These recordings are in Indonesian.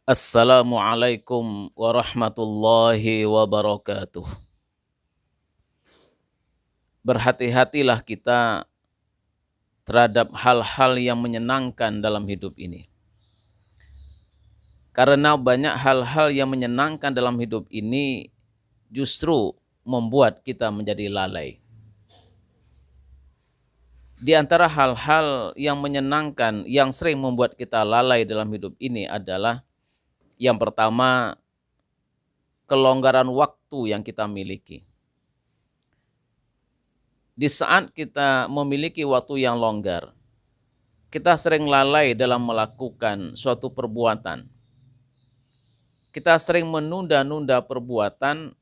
Assalamualaikum warahmatullahi wabarakatuh. Berhati-hatilah kita terhadap hal-hal yang menyenangkan dalam hidup ini. Karena banyak hal-hal yang menyenangkan dalam hidup ini justru membuat kita menjadi lalai. Di antara hal-hal yang menyenangkan yang sering membuat kita lalai dalam hidup ini adalah yang pertama, kelonggaran waktu yang kita miliki. Di saat kita memiliki waktu yang longgar, kita sering lalai dalam melakukan suatu perbuatan. Kita sering menunda-nunda perbuatan,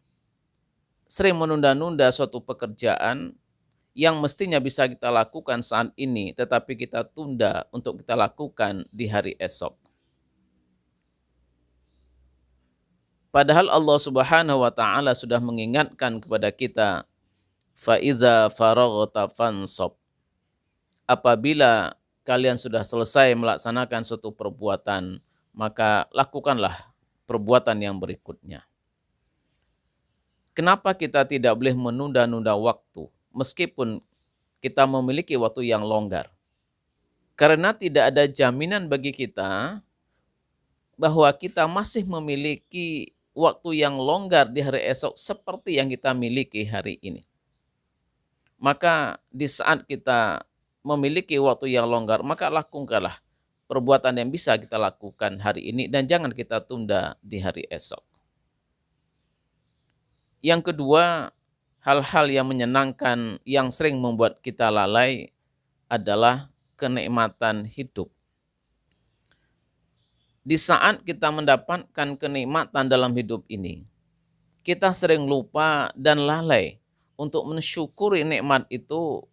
sering menunda-nunda suatu pekerjaan yang mestinya bisa kita lakukan saat ini, tetapi kita tunda untuk kita lakukan di hari esok. Padahal Allah Subhanahu wa taala sudah mengingatkan kepada kita, fa iza faraghta fansab. Apabila kalian sudah selesai melaksanakan suatu perbuatan, maka lakukanlah perbuatan yang berikutnya. Kenapa kita tidak boleh menunda-nunda waktu meskipun kita memiliki waktu yang longgar? Karena tidak ada jaminan bagi kita bahwa kita masih memiliki waktu yang longgar di hari esok seperti yang kita miliki hari ini. Maka di saat kita memiliki waktu yang longgar, maka lakukanlah perbuatan yang bisa kita lakukan hari ini dan jangan kita tunda di hari esok. Yang kedua, hal-hal yang menyenangkan yang sering membuat kita lalai adalah kenikmatan hidup. Di saat kita mendapatkan kenikmatan dalam hidup ini, kita sering lupa dan lalai untuk mensyukuri nikmat itu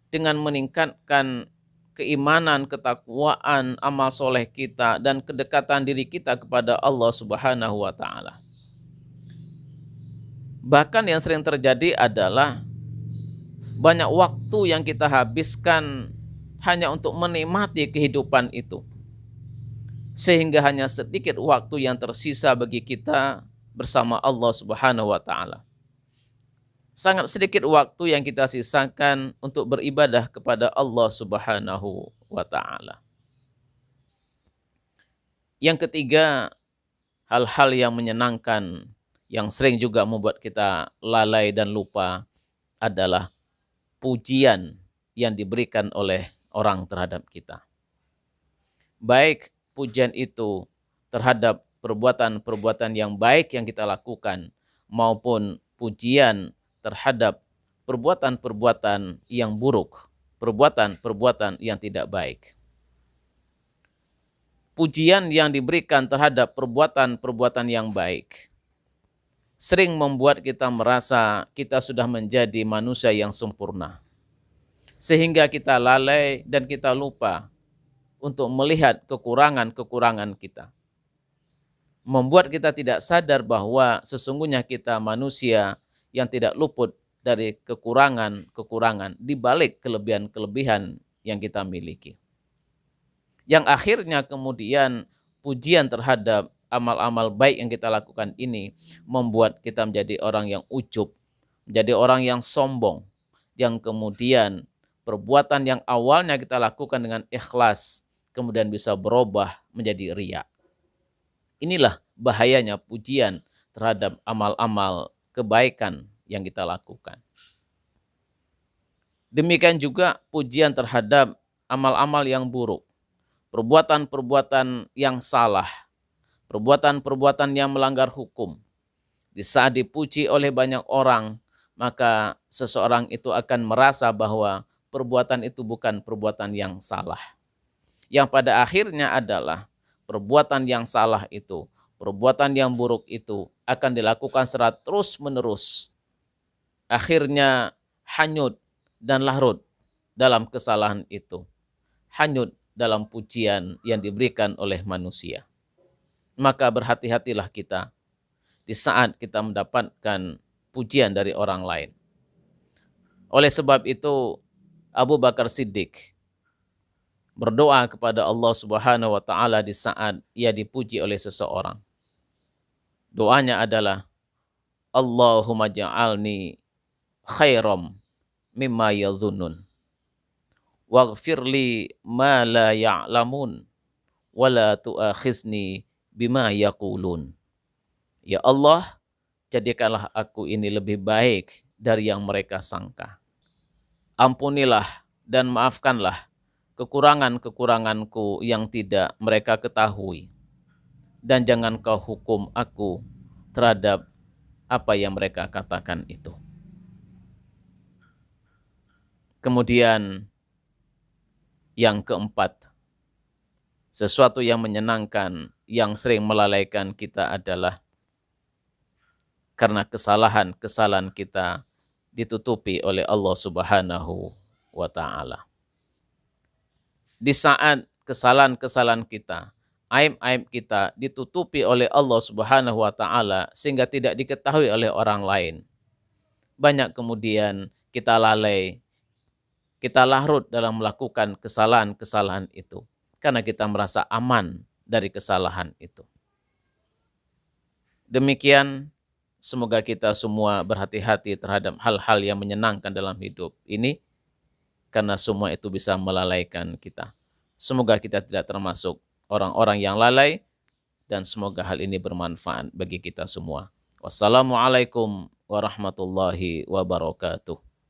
dengan meningkatkan keimanan, ketakwaan, amal soleh kita, dan kedekatan diri kita kepada Allah Subhanahu wa Ta'ala. Bahkan yang sering terjadi adalah banyak waktu yang kita habiskan hanya untuk menikmati kehidupan itu, sehingga hanya sedikit waktu yang tersisa bagi kita bersama Allah Subhanahu wa Ta'ala. Sangat sedikit waktu yang kita sisakan untuk beribadah kepada Allah Subhanahu wa Ta'ala. Yang ketiga, hal-hal yang menyenangkan yang sering juga membuat kita lalai dan lupa adalah pujian yang diberikan oleh orang terhadap kita. Baik pujian itu terhadap perbuatan-perbuatan yang baik yang kita lakukan maupun pujian terhadap perbuatan-perbuatan yang buruk, perbuatan-perbuatan yang tidak baik. Pujian yang diberikan terhadap perbuatan-perbuatan yang baik sering membuat kita merasa kita sudah menjadi manusia yang sempurna. Sehingga kita lalai dan kita lupa untuk melihat kekurangan-kekurangan kita. Membuat kita tidak sadar bahwa sesungguhnya kita manusia yang tidak luput dari kekurangan-kekurangan di balik kelebihan-kelebihan yang kita miliki. Yang akhirnya kemudian pujian terhadap amal-amal baik yang kita lakukan ini membuat kita menjadi orang yang ujub, menjadi orang yang sombong, yang kemudian perbuatan yang awalnya kita lakukan dengan ikhlas kemudian bisa berubah menjadi riya. Inilah bahayanya pujian terhadap amal-amal kebaikan yang kita lakukan. Demikian juga pujian terhadap amal-amal yang buruk, perbuatan-perbuatan yang salah, perbuatan-perbuatan yang melanggar hukum. Di saat dipuji oleh banyak orang, maka seseorang itu akan merasa bahwa perbuatan itu bukan perbuatan yang salah. Yang pada akhirnya adalah perbuatan yang salah itu, perbuatan yang buruk itu akan dilakukan secara terus-menerus. Akhirnya hanyut dan larut dalam kesalahan itu. Hanyut dalam pujian yang diberikan oleh manusia. Maka berhati-hatilah kita di saat kita mendapatkan pujian dari orang lain. Oleh sebab itu, Abu Bakar Siddiq berdoa kepada Allah Subhanahu wa taala di saat ia dipuji oleh seseorang. Doanya adalah Allahumma ja'alni khairam mimma yazunnun waghfirli ma la ya'lamun wa la tu'akhizni bima yaqulun. Ya Allah, jadikanlah aku ini lebih baik dari yang mereka sangka. Ampunilah dan maafkanlah kekurangan-kekuranganku yang tidak mereka ketahui. Dan jangan kau hukum aku terhadap apa yang mereka katakan itu. Kemudian yang keempat, sesuatu yang menyenangkan yang sering melalaikan kita adalah karena kesalahan-kesalahan kita ditutupi oleh Allah Subhanahu wa taala. Di saat kesalahan-kesalahan kita, aib-aib kita ditutupi oleh Allah Subhanahu wa taala sehingga tidak diketahui oleh orang lain. Banyak kemudian kita lalai, kita larut dalam melakukan kesalahan-kesalahan itu karena kita merasa aman dari kesalahan itu. Demikian, semoga kita semua berhati-hati terhadap hal-hal yang menyenangkan dalam hidup ini karena semua itu bisa melalaikan kita. Semoga kita tidak termasuk orang-orang yang lalai dan semoga hal ini bermanfaat bagi kita semua. Wassalamualaikum warahmatullahi wabarakatuh.